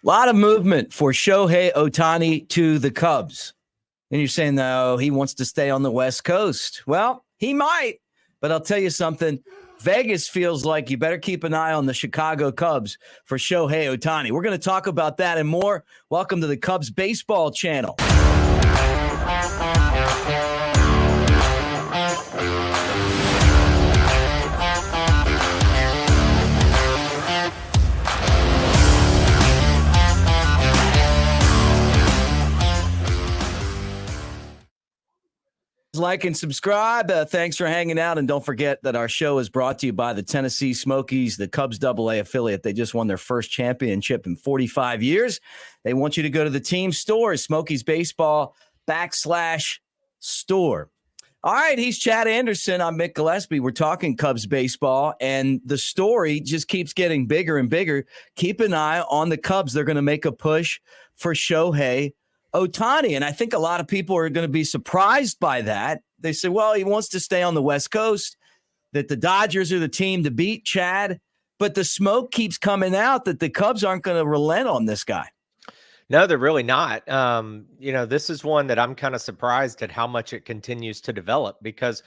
A lot of movement for Shohei Ohtani to the Cubs. And you're saying, no, he wants to stay on the West Coast. Well, he might, but I'll tell you something. Vegas feels like you better keep an eye on the Chicago Cubs for Shohei Ohtani. We're going to talk about that and more. Welcome to the Cubs Baseball Channel. Like and subscribe. Thanks for hanging out. And don't forget that our show is brought to you by the Tennessee Smokies, the Cubs AA affiliate. They just won their first championship in 45 years. They want you to go to the team store, Smokies Baseball /store. All right, he's Chad Anderson. I'm Mick Gillispie. We're talking Cubs baseball, and the story just keeps getting bigger and bigger. Keep an eye on the Cubs. They're going to make a push for Shohei Ohtani, and I think a lot of people are going to be surprised by that. They say, well, he wants to stay on the West Coast, that the Dodgers are the team to beat, Chad, but the smoke keeps coming out that the Cubs aren't going to relent on this guy. No, they're really not. This is one that I'm kind of surprised at how much it continues to develop because,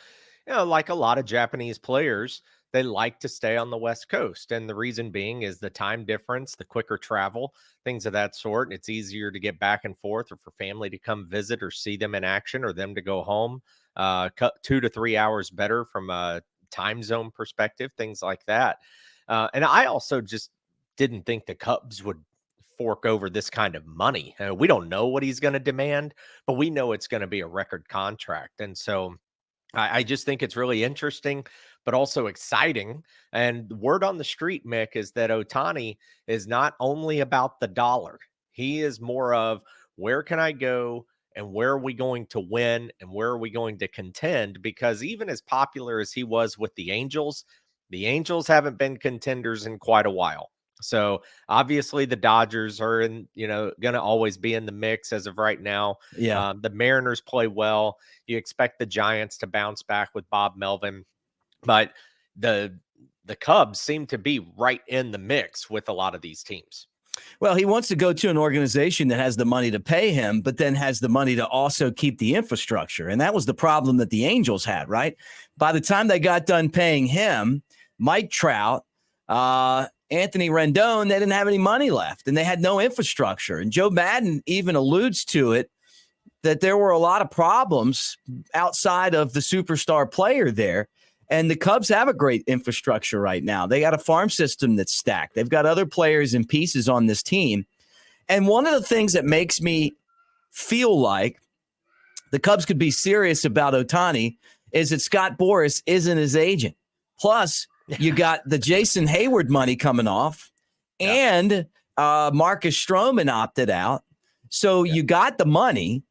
like a lot of Japanese players, they like to stay on the West Coast. And the reason being is the time difference, the quicker travel, things of that sort. It's easier to get back and forth or for family to come visit or see them in action or them to go home. 2 to 3 hours better from a time zone perspective, things like that. And I also just didn't think the Cubs would fork over this kind of money. We don't know what he's going to demand, but we know it's going to be a record contract. And so I just think it's really interesting, but also exciting. And word on the street, Mick, is that Ohtani is not only about the dollar. He is more of where can I go and where are we going to win and where are we going to contend? Because even as popular as he was with the Angels haven't been contenders in quite a while. So obviously the Dodgers are going to always be in the mix as of right now. Yeah. The Mariners play well. You expect the Giants to bounce back with Bob Melvin, but the Cubs seem to be right in the mix with a lot of these teams. Well, he wants to go to an organization that has the money to pay him, but then has the money to also keep the infrastructure. And that was the problem that the Angels had, right? By the time they got done paying him, Mike Trout, Anthony Rendon, they didn't have any money left and they had no infrastructure. And Joe Madden even alludes to it, that there were a lot of problems outside of the superstar player there. And the Cubs have a great infrastructure right now. They got a farm system that's stacked. They've got other players and pieces on this team. And one of the things that makes me feel like the Cubs could be serious about Ohtani is that Scott Boras isn't his agent. Plus, you got the Jason Hayward money coming off, and Marcus Stroman opted out. So you got the money,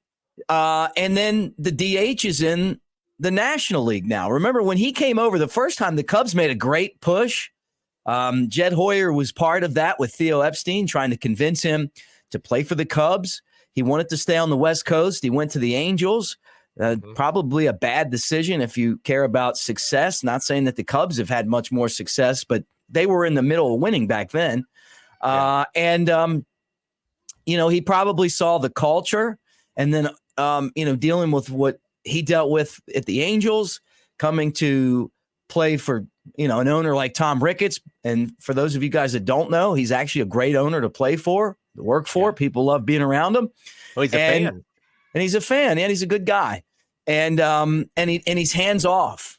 and then the DH is in the National League now. Remember when he came over the first time, the Cubs made a great push. Jed Hoyer was part of that with Theo Epstein, trying to convince him to play for the Cubs. He wanted to stay on the West Coast. He went to the Angels. Probably a bad decision if you care about success. Not saying that the Cubs have had much more success, but they were in the middle of winning back then. He probably saw the culture and then, dealing with what he dealt with at the Angels, coming to play for, an owner like Tom Ricketts. And for those of you guys that don't know, he's actually a great owner to play for, to work for. Yeah. People love being around him. Well, he's a fan. And he's a fan, and he's a good guy, and he's hands off,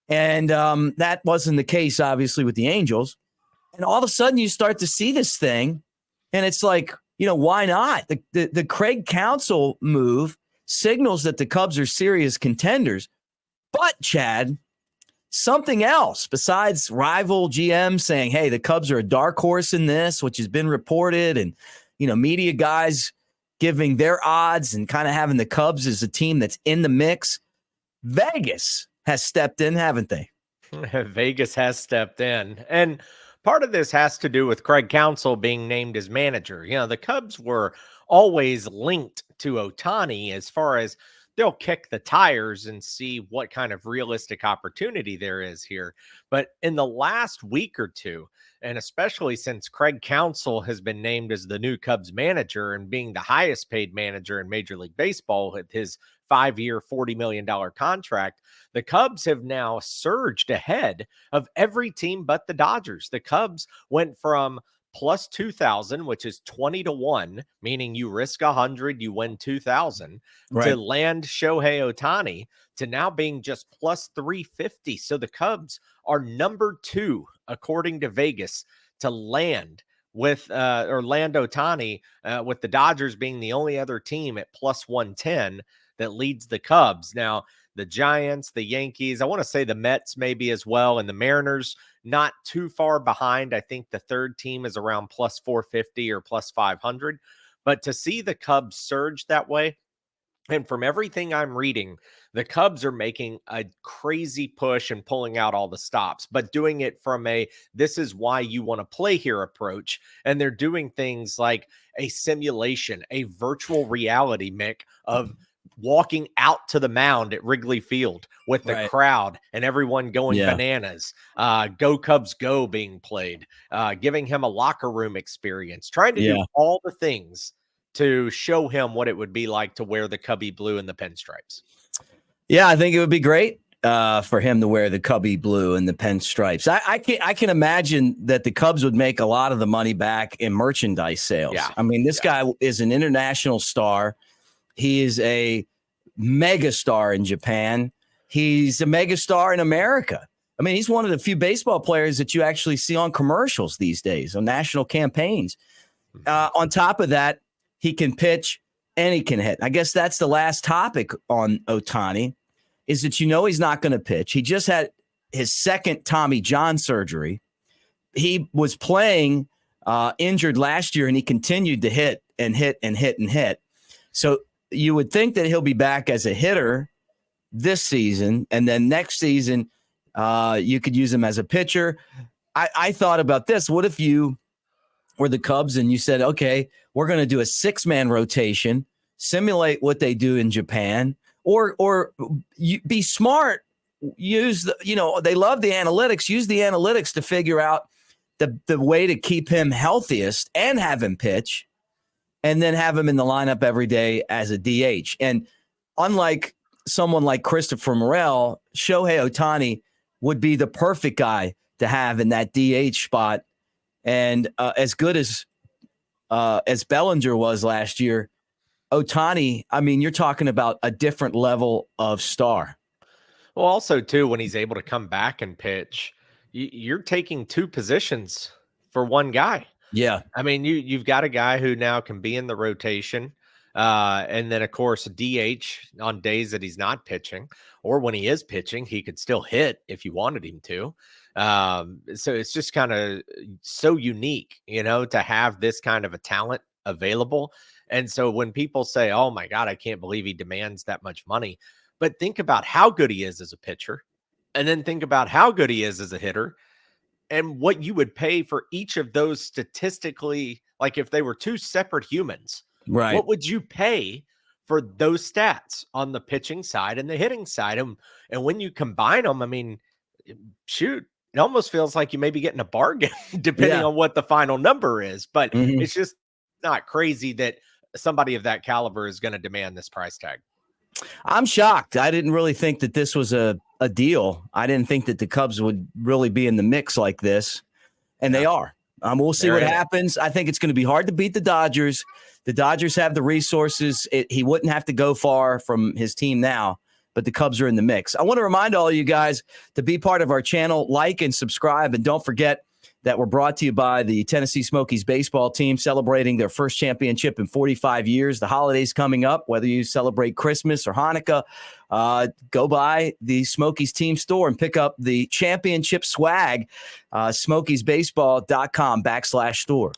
and that wasn't the case obviously with the Angels. And all of a sudden, you start to see this thing, and it's like, why not? The Craig Counsell move signals that the Cubs are serious contenders, but Chad, something else besides rival GM saying, "Hey, the Cubs are a dark horse in this," which has been reported, and media guys giving their odds and kind of having the Cubs as a team that's in the mix. Vegas has stepped in, haven't they? Vegas has stepped in. And part of this has to do with Craig Counsell being named as manager. The Cubs were always linked to Ohtani as far as they'll kick the tires and see what kind of realistic opportunity there is here. But in the last week or two, and especially since Craig Counsell has been named as the new Cubs manager and being the highest paid manager in Major League Baseball with his 5-year, $40 million contract, the Cubs have now surged ahead of every team but the Dodgers. The Cubs went from plus 2,000, which is 20-1, meaning you risk 100, you win 2,000, to land Shohei Ohtani, to now being just plus 350. So the Cubs are number 2, according to Vegas, to land with land Ohtani, with the Dodgers being the only other team at plus 110 that leads the Cubs. Now, the Giants, the Yankees, I want to say the Mets maybe as well, and the Mariners not too far behind. I think the third team is around plus 450 or plus 500. But to see the Cubs surge that way, and from everything I'm reading, the Cubs are making a crazy push and pulling out all the stops, but doing it from a this is why you want to play here approach. And they're doing things like a simulation, a virtual reality, Mick, of walking out to the mound at Wrigley Field with the crowd and everyone going bananas. Go Cubs Go being played, giving him a locker room experience, trying to do all the things to show him what it would be like to wear the Cubby blue and the pinstripes. Yeah, I think it would be great for him to wear the Cubby blue and the pinstripes. I can imagine that the Cubs would make a lot of the money back in merchandise sales. Yeah. I mean, this guy is an international star. He is a mega star in Japan. He's a mega star in America. I mean, he's one of the few baseball players that you actually see on commercials these days, on national campaigns. On top of that, he can pitch and he can hit. I guess that's the last topic on Ohtani, is that he's not going to pitch. He just had his second Tommy John surgery. He was playing injured last year, and he continued to hit and hit and hit and hit. So you would think that he'll be back as a hitter this season, and then next season you could use him as a pitcher. I thought about this. What if you were the Cubs and you said, okay, we're going to do a 6-man rotation, simulate what they do in Japan, or you be smart, use they love the analytics, use the analytics to figure out the way to keep him healthiest and have him pitch, and then have him in the lineup every day as a DH. And unlike someone like Christopher Morel, Shohei Ohtani would be the perfect guy to have in that DH spot. And as good as Bellinger was last year, Ohtani, I mean, you're talking about a different level of star. Well, also, too, when he's able to come back and pitch, you're taking 2 positions for one guy. Yeah. I mean, you've got a guy who now can be in the rotation. And then, of course, DH on days that he's not pitching, or when he is pitching, he could still hit if you wanted him to. So it's just kind of so unique, to have this kind of a talent available. And so when people say, oh my God, I can't believe he demands that much money, but think about how good he is as a pitcher, and then think about how good he is as a hitter, and what you would pay for each of those statistically, like if they were 2 separate humans, right? What would you pay for those stats on the pitching side and the hitting side? And when you combine them, I mean, shoot, it almost feels like you may be getting a bargain depending on what the final number is. But it's just not crazy that somebody of that caliber is going to demand this price tag. I'm shocked. I didn't really think that this was a deal. I didn't think that the Cubs would really be in the mix like this, and they are. We'll see what happens. I think it's going to be hard to beat the Dodgers. The Dodgers have the resources. He wouldn't have to go far from his team now, but the Cubs are in the mix. I want to remind all of you guys to be part of our channel, like and subscribe, and don't forget that we're brought to you by the Tennessee Smokies baseball team, celebrating their first championship in 45 years. The holidays coming up, whether you celebrate Christmas or Hanukkah, go by the Smokies team store and pick up the championship swag, smokiesbaseball.com/store.